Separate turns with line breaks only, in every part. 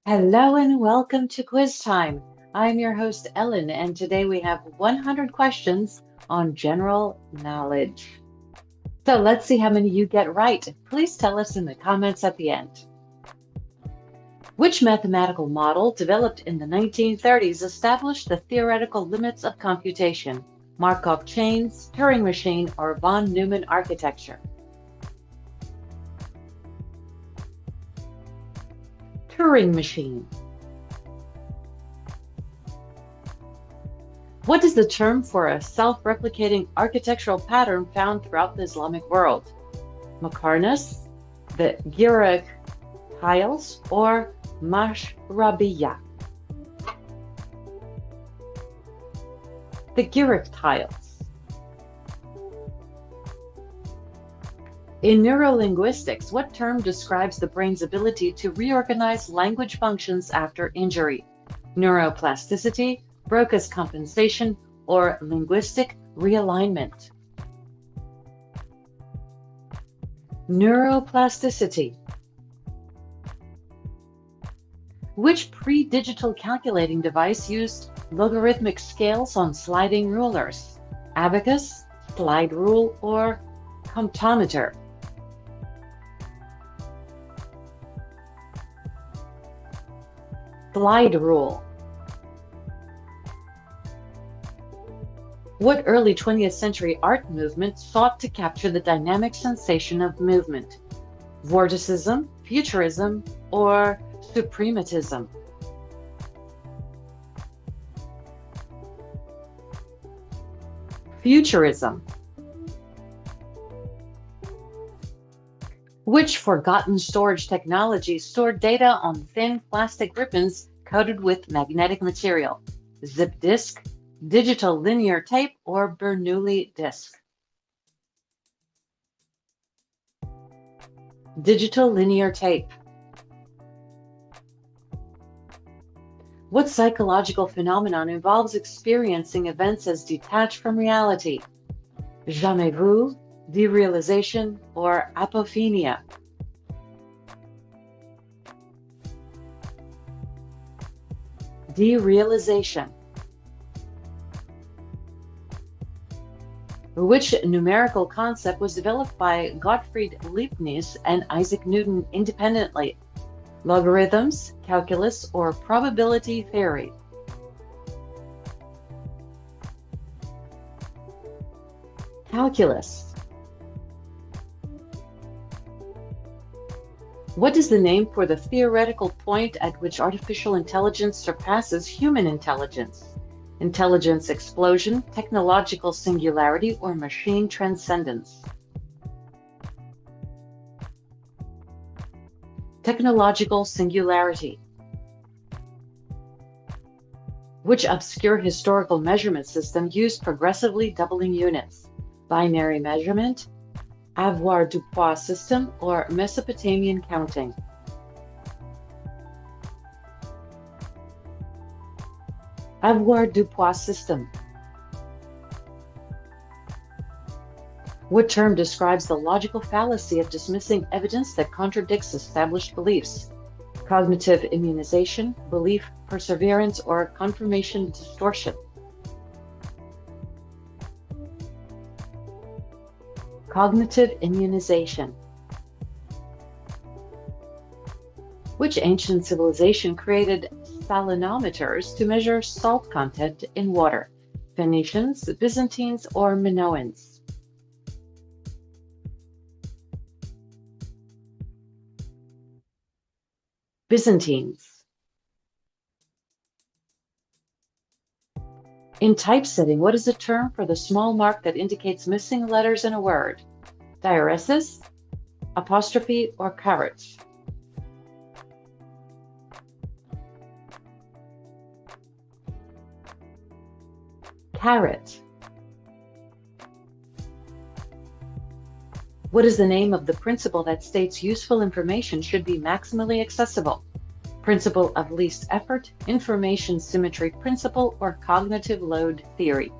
Hello and welcome to Quiz Time. I'm your host, Ellen, and today we have 100 questions on general knowledge. So let's see how many you get right. Please tell us in the comments at the end. Which mathematical model developed in the 1930s established the theoretical limits of computation? Markov chains, Turing machine, or von Neumann architecture? Turing machine. What is the term for a self-replicating architectural pattern found throughout the Islamic world? Makarnas, the Girik tiles, or Mashrabiya? The Girik tiles. In neurolinguistics, what term describes the brain's ability to reorganize language functions after injury? Neuroplasticity, Broca's compensation, or linguistic realignment? Neuroplasticity. Which pre-digital calculating device used logarithmic scales on sliding rulers? Abacus, slide rule, or comptometer? Slide rule. What early 20th century art movement sought to capture the dynamic sensation of movement? Vorticism, Futurism, or Suprematism? Futurism. Which forgotten storage technology stored data on thin plastic ribbons coated with magnetic material? Zip disk, digital linear tape, or Bernoulli disk? Digital linear tape. What psychological phenomenon involves experiencing events as detached from reality? Jamais vu, derealization, or apophenia? Derealization. Which numerical concept was developed by Gottfried Leibniz and Isaac Newton independently? Logarithms, calculus, or probability theory? Calculus. What is the name for the theoretical point at which artificial intelligence surpasses human intelligence? Intelligence explosion, technological singularity, or machine transcendence? Technological singularity. Which obscure historical measurement system used progressively doubling units? Binary measurement, Avoir-Dupois system, or Mesopotamian counting? Avoir-Dupois system. What term describes the logical fallacy of dismissing evidence that contradicts established beliefs? Cognitive immunization, belief perseverance, or confirmation distortion? Cognitive immunization. Which ancient civilization created salinometers to measure salt content in water? Phoenicians, Byzantines, or Minoans? Byzantines. In typesetting, what is the term for the small mark that indicates missing letters in a word? Diaresis, apostrophe, or caret? Caret. What is the name of the principle that states useful information should be maximally accessible? Principle of least effort, information symmetry principle, or cognitive load theory?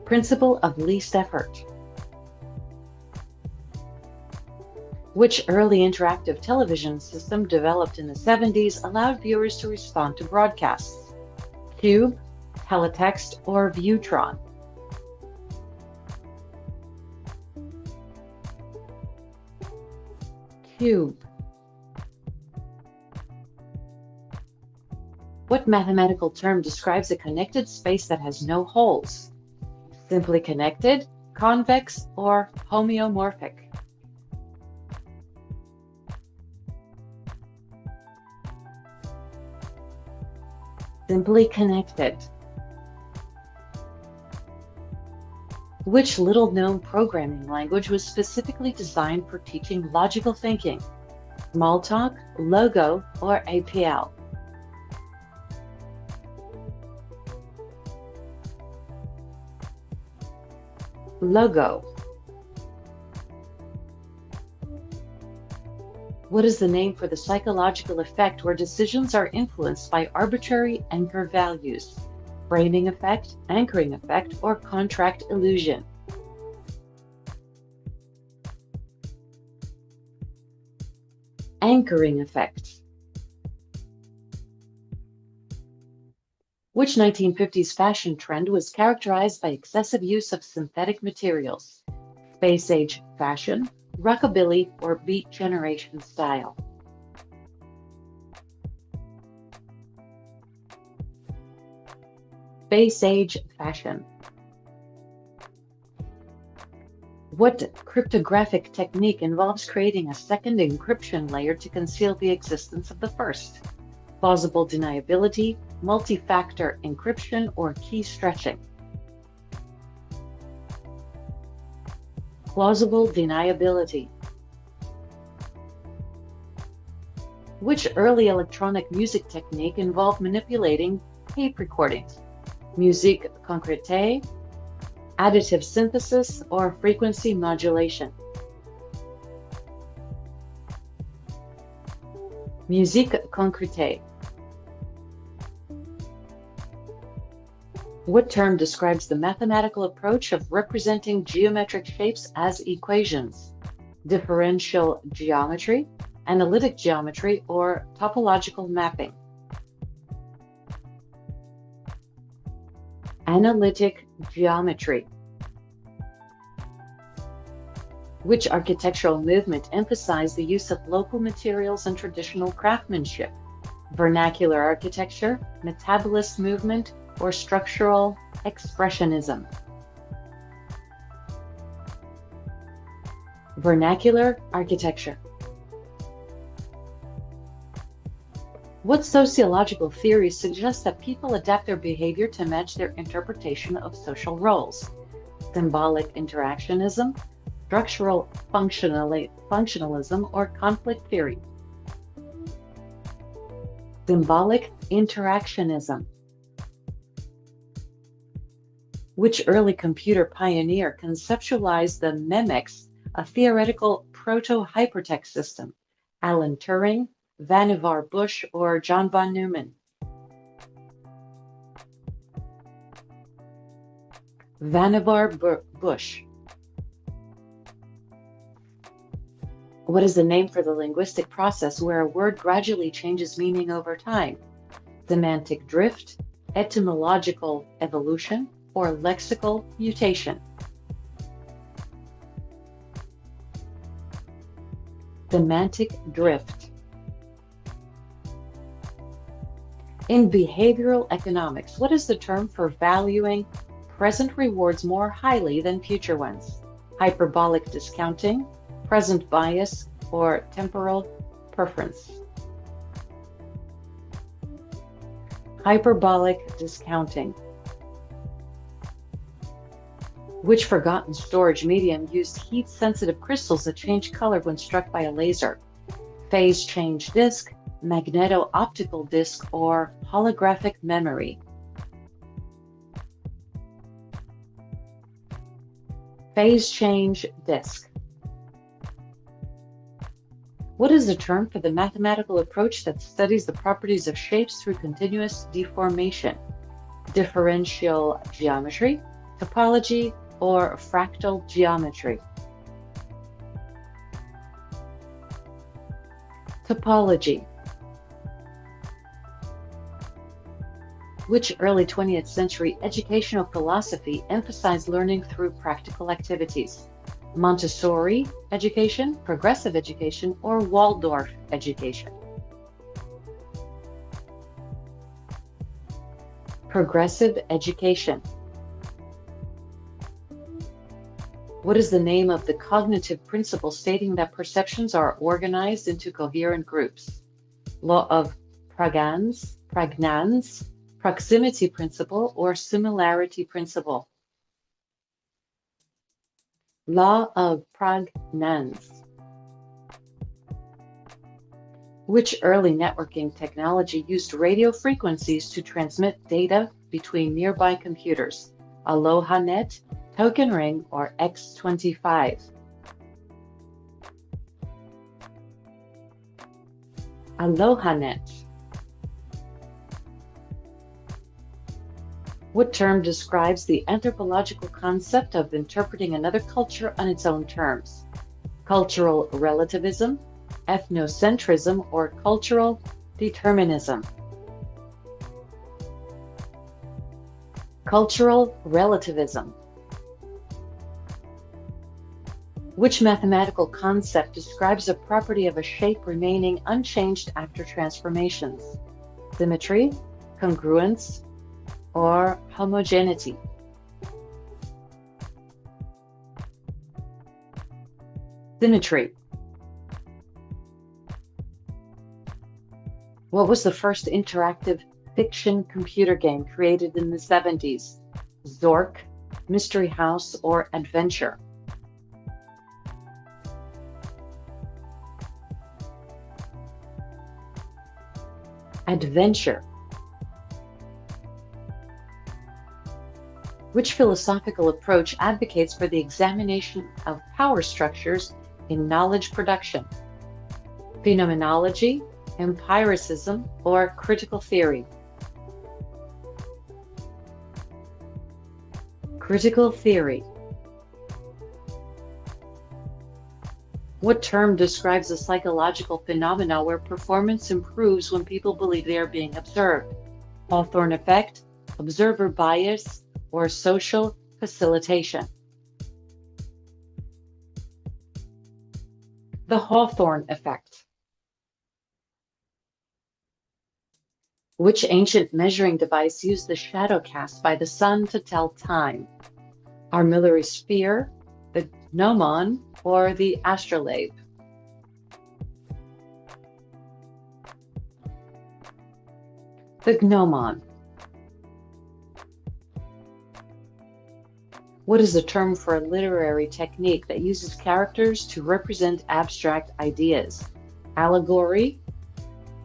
Principle of least effort. Which early interactive television system developed in the 70s allowed viewers to respond to broadcasts? Cube, Teletext, or Viewtron? Cube. What mathematical term describes a connected space that has no holes? Simply connected, convex, or homeomorphic? Simply connected. Which little-known programming language was specifically designed for teaching logical thinking? Smalltalk, Logo, or APL? Logo. What is the name for the psychological effect where decisions are influenced by arbitrary anchor values? Framing effect, anchoring effect, or contract illusion? Anchoring effect. Which 1950s fashion trend was characterized by excessive use of synthetic materials? Space age fashion, rockabilly, or beat generation style? Space age fashion. What cryptographic technique involves creating a second encryption layer to conceal the existence of the first? Plausible deniability, multi-factor encryption, or key stretching? Plausible deniability. Which early electronic music technique involved manipulating tape recordings? Musique concrète, additive synthesis, or frequency modulation? Musique concrète. What term describes the mathematical approach of representing geometric shapes as equations? Differential geometry, analytic geometry, or topological mapping? Analytic geometry. Which architectural movement emphasized the use of local materials and traditional craftsmanship? Vernacular architecture, metabolist movement, or structural expressionism? Vernacular architecture. What sociological theories suggest that people adapt their behavior to match their interpretation of social roles? Symbolic interactionism, structural functionalism, or conflict theory? Symbolic interactionism. Which early computer pioneer conceptualized the memex, a theoretical proto-hypertext system? Alan Turing, Vannevar Bush, or John von Neumann? Vannevar Bush. What is the name for the linguistic process where a word gradually changes meaning over time? Semantic drift, etymological evolution, or lexical mutation? Semantic drift. In behavioral economics, what is the term for valuing present rewards more highly than future ones? Hyperbolic discounting, present bias, or temporal preference? Hyperbolic discounting. Which forgotten storage medium used heat-sensitive crystals that change color when struck by a laser? Phase change disk, magneto-optical disk, or holographic memory? Phase change disk. What is the term for the mathematical approach that studies the properties of shapes through continuous deformation? Differential geometry, topology, or fractal geometry? Topology. Which early 20th century educational philosophy emphasized learning through practical activities? Montessori education, progressive education, or Waldorf education? Progressive education. What is the name of the cognitive principle stating that perceptions are organized into coherent groups? Law of Pragnanz, proximity principle, or similarity principle? Law of Pragnanz. Which early networking technology used radio frequencies to transmit data between nearby computers? AlohaNet, Token Ring, or X25? AlohaNet. What term describes the anthropological concept of interpreting another culture on its own terms? Cultural relativism, ethnocentrism, or cultural determinism? Cultural relativism. Which mathematical concept describes a property of a shape remaining unchanged after transformations? Symmetry, congruence, or homogeneity? Symmetry. What was the first interactive fiction computer game created in the 70s? Zork, Mystery House, or Adventure? Adventure. Which philosophical approach advocates for the examination of power structures in knowledge production? Phenomenology, empiricism, or critical theory? Critical theory. What term describes a psychological phenomena where performance improves when people believe they are being observed? Hawthorne effect, observer bias, or social facilitation? The Hawthorne effect. Which ancient measuring device used the shadow cast by the sun to tell time? Armillary sphere, the gnomon, or the astrolabe? The gnomon. What is the term for a literary technique that uses characters to represent abstract ideas? Allegory,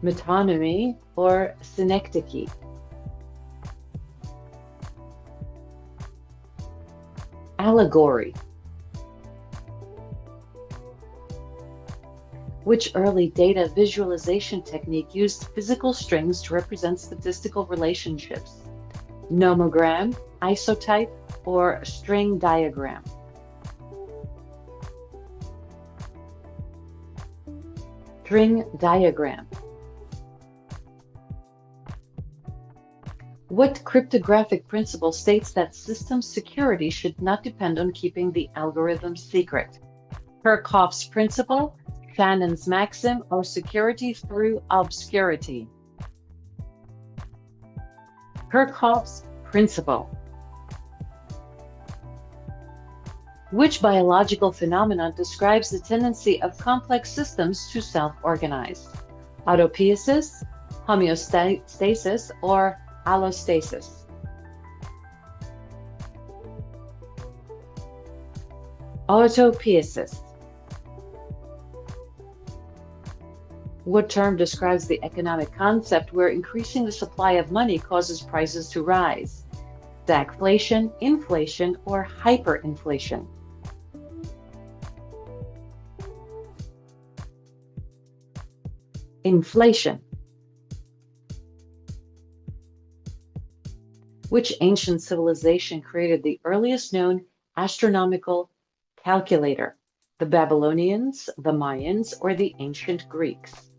metonymy, or synecdoche? Allegory. Which early data visualization technique used physical strings to represent statistical relationships? Nomogram, isotype, or string diagram? String diagram. What cryptographic principle states that system security should not depend on keeping the algorithm secret? Kirchhoff's principle, Shannon's maxim, or security through obscurity? Kirchhoff's principle. Which biological phenomenon describes the tendency of complex systems to self-organize? Autopoiesis, homeostasis, or allostasis? Autopoiesis. What term describes the economic concept where increasing the supply of money causes prices to rise? Stagflation, inflation, or hyperinflation? Inflation. Which ancient civilization created the earliest known astronomical calculator? The Babylonians, the Mayans, or the ancient Greeks?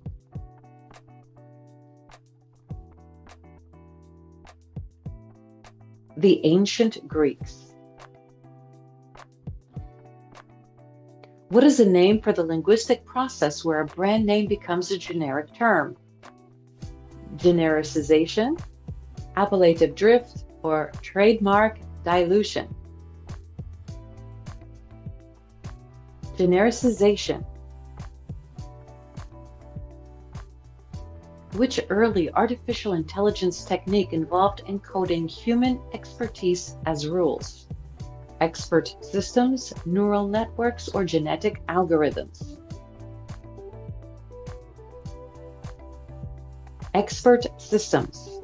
The ancient Greeks. What is the name for the linguistic process where a brand name becomes a generic term? Genericization, appellative drift, or trademark dilution? Genericization. Which early artificial intelligence technique involved encoding human expertise as rules? Expert systems, neural networks, or genetic algorithms? Expert systems.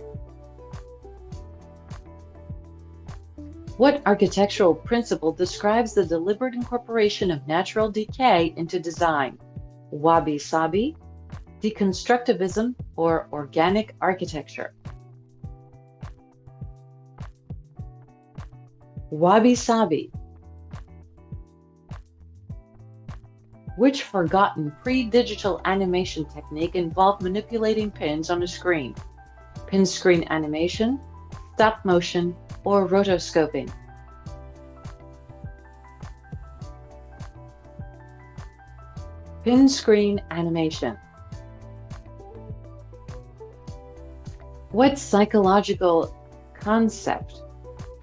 What architectural principle describes the deliberate incorporation of natural decay into design? Wabi-sabi, deconstructivism, or organic architecture? Wabi-sabi. Which forgotten pre-digital animation technique involved manipulating pins on a screen? Pin screen animation, stop motion, or rotoscoping? Pin screen animation. What psychological concept,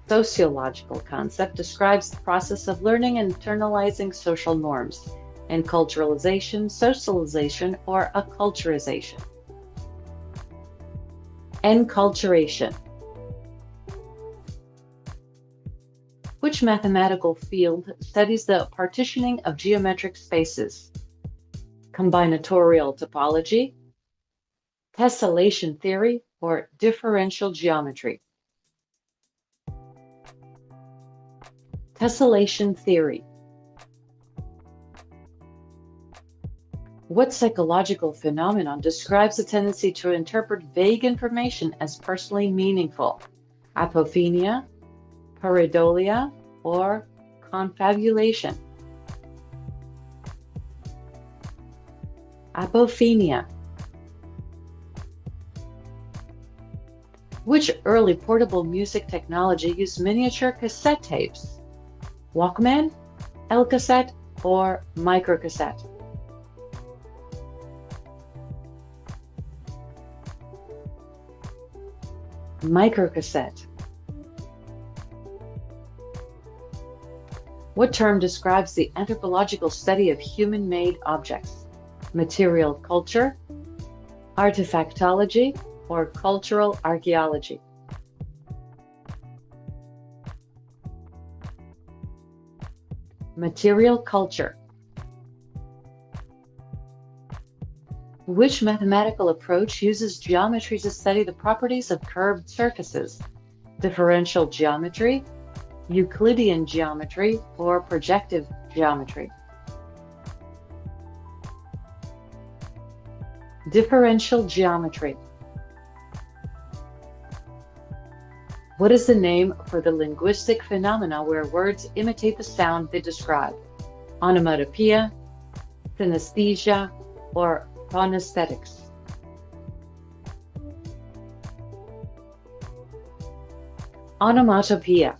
sociological concept, describes the process of learning and internalizing social norms? Enculturalization, socialization, or acculturation? Enculturation. Which mathematical field studies the partitioning of geometric spaces? Combinatorial topology, tessellation theory, or differential geometry? Tessellation theory. What psychological phenomenon describes the tendency to interpret vague information as personally meaningful? Apophenia, pareidolia, or confabulation? Apophenia. Which early portable music technology used miniature cassette tapes? Walkman, L-cassette, or microcassette? Microcassette. What term describes the anthropological study of human-made objects? Material culture, artifactology, or cultural archaeology? Material culture. Which mathematical approach uses geometry to study the properties of curved surfaces? Differential geometry, Euclidean geometry, or projective geometry? Differential geometry. What is the name for the linguistic phenomena where words imitate the sound they describe? Onomatopoeia, synesthesia, or phonesthetics? Onomatopoeia.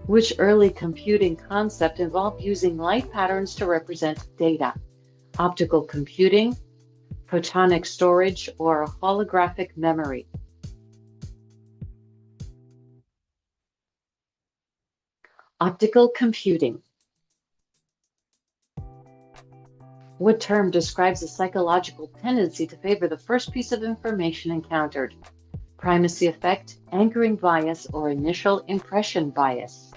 Which early computing concept involved using light patterns to represent data? Optical computing, photonic storage, or holographic memory? Optical computing. What term describes a psychological tendency to favor the first piece of information encountered? Primacy effect, anchoring bias, or initial impression bias?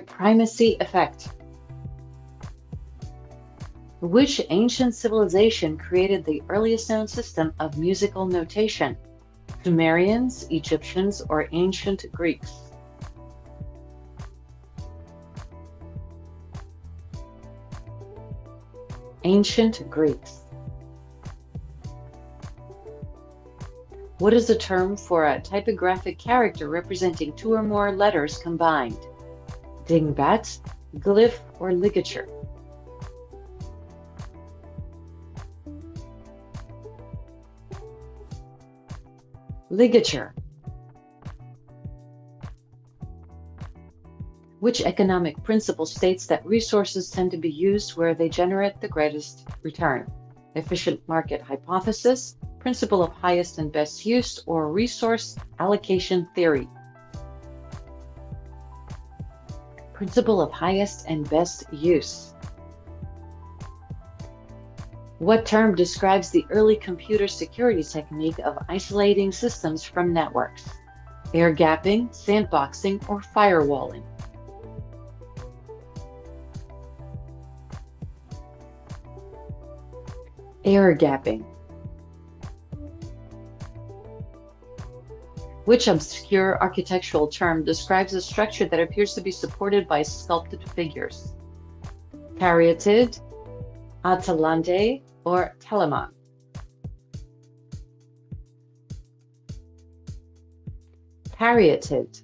Primacy effect. Which ancient civilization created the earliest known system of musical notation? Sumerians, Egyptians, or ancient Greeks? Ancient Greeks. What is the term for a typographic character representing two or more letters combined? Dingbat, glyph, or ligature? Ligature. Which economic principle states that resources tend to be used where they generate the greatest return? Efficient market hypothesis, principle of highest and best use, or resource allocation theory? Principle of highest and best use. What term describes the early computer security technique of isolating systems from networks? Air gapping, sandboxing, or firewalling? Air gapping. Which obscure architectural term describes a structure that appears to be supported by sculpted figures? Caryatid, Atalante, or Telemon? Caryatid.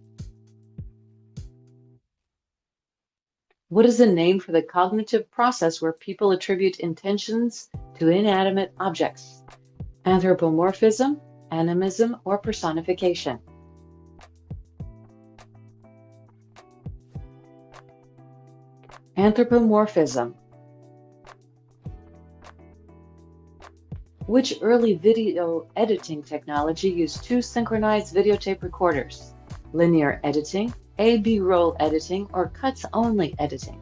What is the name for the cognitive process where people attribute intentions to inanimate objects? Anthropomorphism, animism, or personification? Anthropomorphism. Which early video editing technology used two synchronized videotape recorders? Linear editing, A/B-roll editing, or cuts-only editing?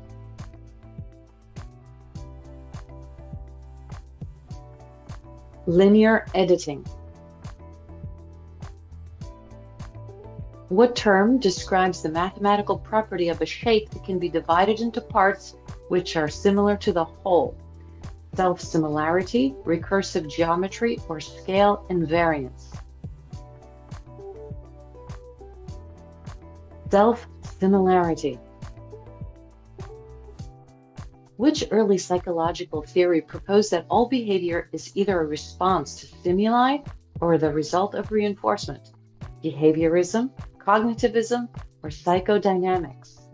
Linear editing. What term describes the mathematical property of a shape that can be divided into parts which are similar to the whole? Self-similarity, recursive geometry, or scale invariance? Self-similarity. Which early psychological theory proposed that all behavior is either a response to stimuli or the result of reinforcement? Behaviorism, cognitivism, or psychodynamics?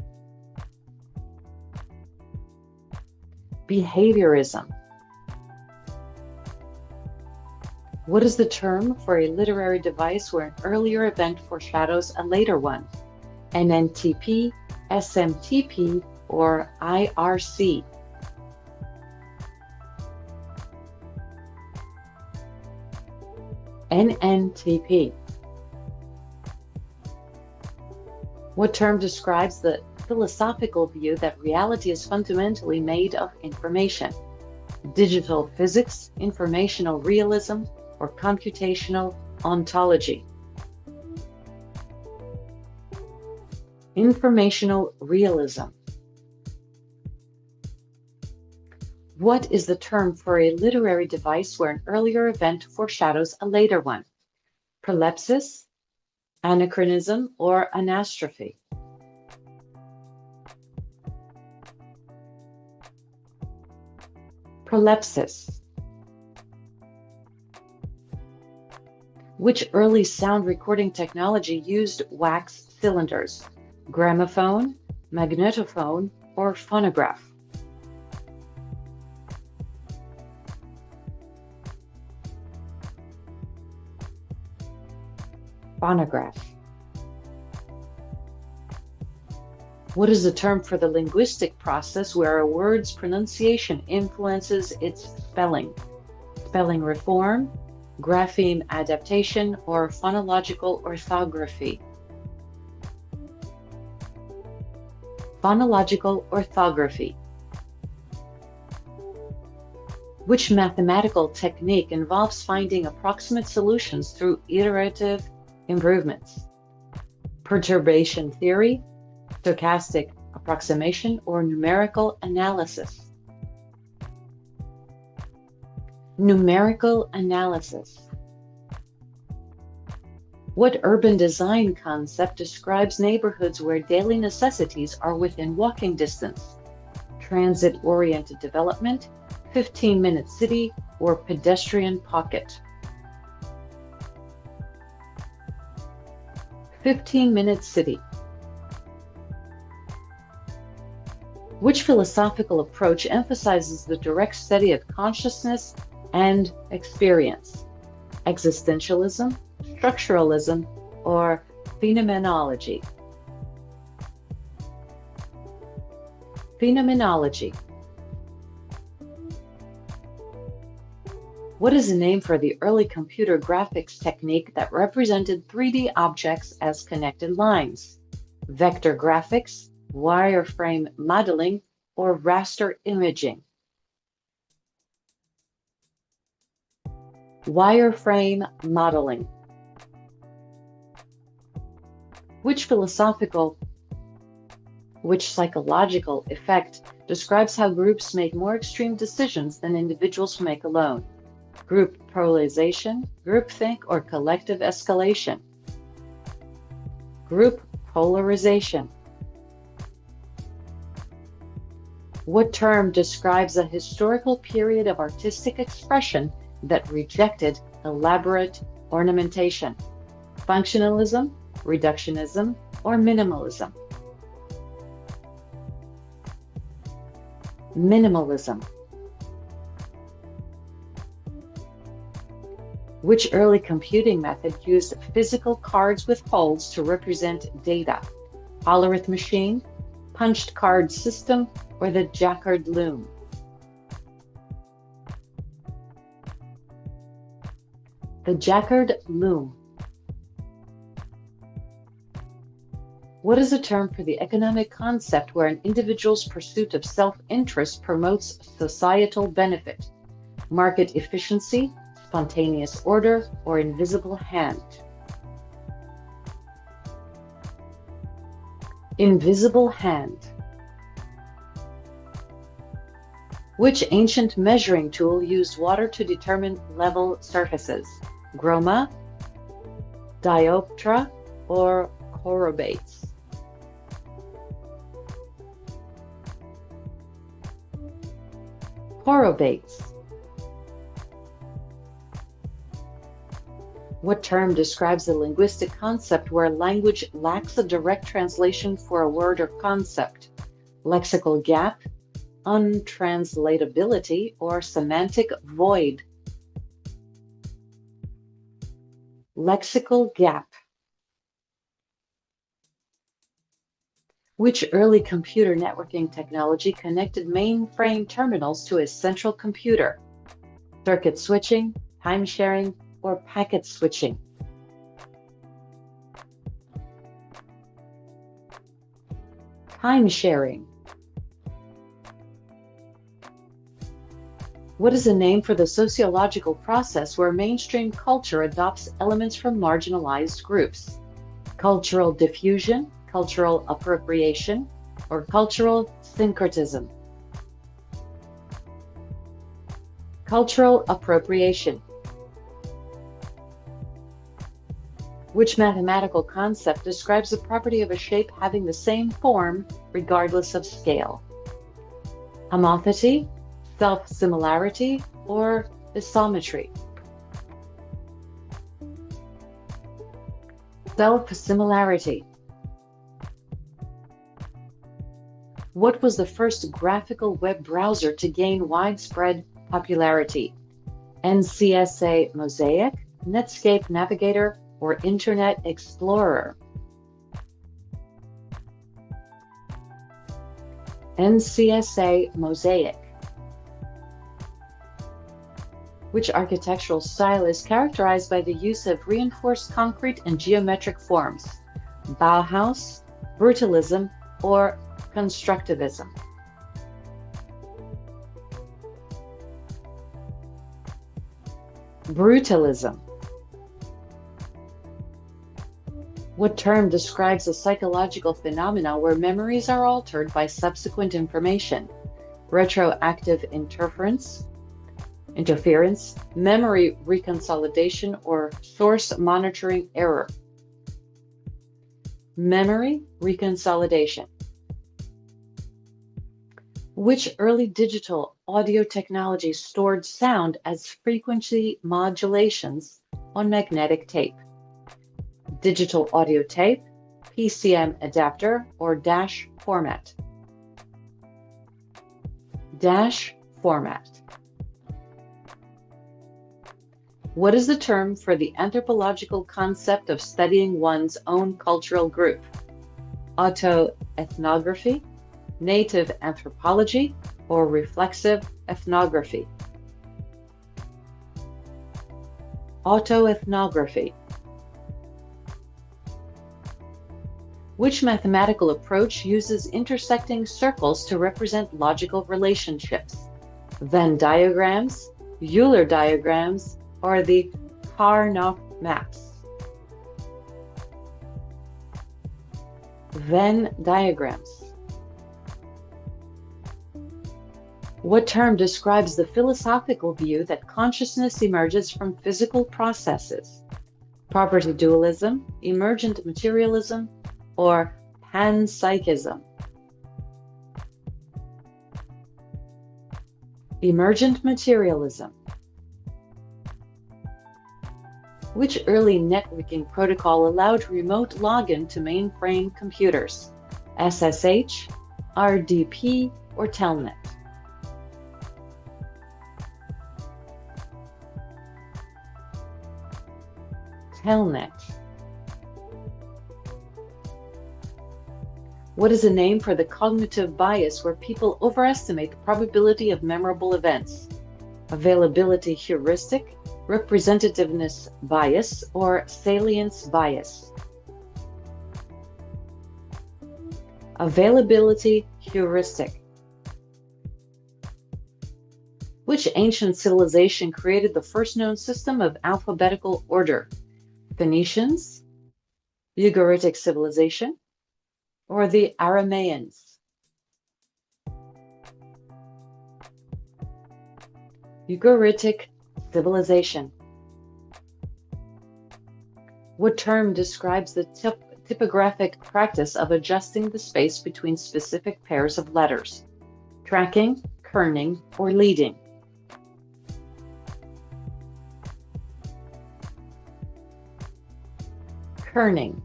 Behaviorism. What is the term for a literary device where an earlier event foreshadows a later one? NNTP, SMTP, or IRC? NNTP. What term describes the philosophical view that reality is fundamentally made of information? Digital physics, informational realism, or computational ontology? Informational realism. What is the term for a literary device where an earlier event foreshadows a later one? Prolepsis, anachronism, or anastrophe? Prolepsis. Which early sound recording technology used wax cylinders? Gramophone, magnetophone, or phonograph? Phonograph. What is the term for the linguistic process where a word's pronunciation influences its spelling? Spelling reform, grapheme adaptation, or phonological orthography? Phonological orthography. Which mathematical technique involves finding approximate solutions through iterative improvements? Perturbation theory, stochastic approximation, or numerical analysis? Numerical analysis. What urban design concept describes neighborhoods where daily necessities are within walking distance? Transit-oriented development, 15-minute city, or pedestrian pocket? 15-minute city. Which philosophical approach emphasizes the direct study of consciousness and experience? Existentialism, structuralism, or phenomenology? Phenomenology. What is the name for the early computer graphics technique that represented 3D objects as connected lines? Vector graphics, wireframe modeling, or raster imaging? Wireframe modeling. Which psychological effect describes how groups make more extreme decisions than individuals make alone? Group polarization, groupthink, or collective escalation? Group polarization. What term describes a historical period of artistic expression that rejected elaborate ornamentation? Functionalism, reductionism, or minimalism? Minimalism. Which early computing method used physical cards with holes to represent data? Hollerith machine, punched card system, or the Jacquard loom? The Jacquard loom. What is a term for the economic concept where an individual's pursuit of self-interest promotes societal benefit? Market efficiency, spontaneous order, or invisible hand? Invisible hand. Which ancient measuring tool used water to determine level surfaces? Groma, dioptra, or chorobates? Chorobates. What term describes the linguistic concept where language lacks a direct translation for a word or concept? Lexical gap, untranslatability, or semantic void? Lexical gap. Which early computer networking technology connected mainframe terminals to a central computer? Circuit switching, time sharing, or packet switching? Time sharing. What is the name for the sociological process where mainstream culture adopts elements from marginalized groups? Cultural diffusion, cultural appropriation, or cultural syncretism? Cultural appropriation. Which mathematical concept describes the property of a shape having the same form regardless of scale? Homotheity, self-similarity, or isometry? Self-similarity. What was the first graphical web browser to gain widespread popularity? NCSA Mosaic, Netscape Navigator, or Internet Explorer? NCSA Mosaic. Which architectural style is characterized by the use of reinforced concrete and geometric forms? Bauhaus, brutalism, or constructivism? Brutalism. What term describes a psychological phenomena where memories are altered by subsequent information? Retroactive interference, memory reconsolidation, or source monitoring error? Memory reconsolidation. Which early digital audio technology stored sound as frequency modulations on magnetic tape? Digital audio tape, PCM adapter, or dash format? Dash format. What is the term for the anthropological concept of studying one's own cultural group? Autoethnography, native anthropology, or reflexive ethnography? Autoethnography. Which mathematical approach uses intersecting circles to represent logical relationships? Venn diagrams, Euler diagrams, or the Carnot maps? Venn diagrams. What term describes the philosophical view that consciousness emerges from physical processes? Property dualism, emergent materialism, or panpsychism? Emergent materialism. Which early networking protocol allowed remote login to mainframe computers? SSH, RDP, or Telnet? Telnet. What is a name for the cognitive bias where people overestimate the probability of memorable events? Availability heuristic, representativeness bias, or salience bias? Availability heuristic. Which ancient civilization created the first known system of alphabetical order? Phoenicians, Ugaritic civilization, or the Aramaeans? Ugaritic civilization. What term describes the typographic practice of adjusting the space between specific pairs of letters? Tracking, kerning, or leading? Kerning.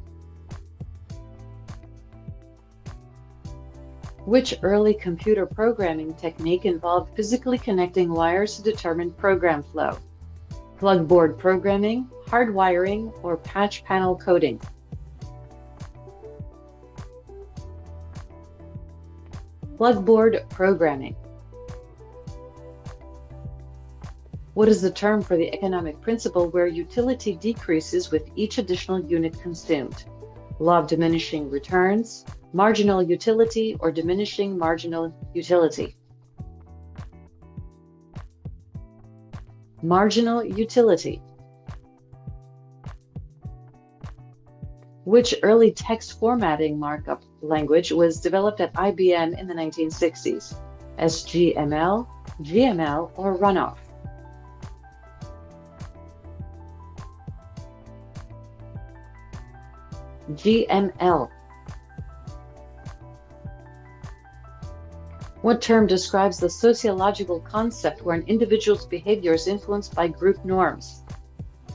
Which early computer programming technique involved physically connecting wires to determine program flow? Plugboard programming, hardwiring, or patch panel coding? Plugboard programming. What is the term for the economic principle where utility decreases with each additional unit consumed? Law of diminishing returns, marginal utility, or diminishing marginal utility? Marginal utility. Which early text formatting markup language was developed at IBM in the 1960s? SGML, GML, or Runoff? GML. What term describes the sociological concept where an individual's behavior is influenced by group norms?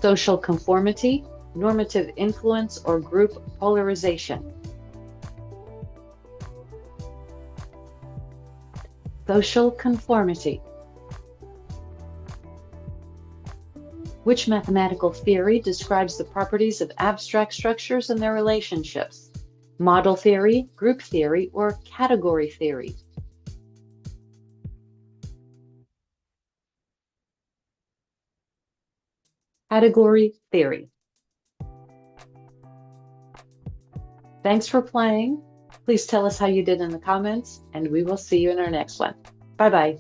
Social conformity, normative influence, or group polarization? Social conformity. Which mathematical theory describes the properties of abstract structures and their relationships? Model theory, group theory, or category theory? Category theory. Thanks for playing. Please tell us how you did in the comments, and we will see you in our next one. Bye-bye.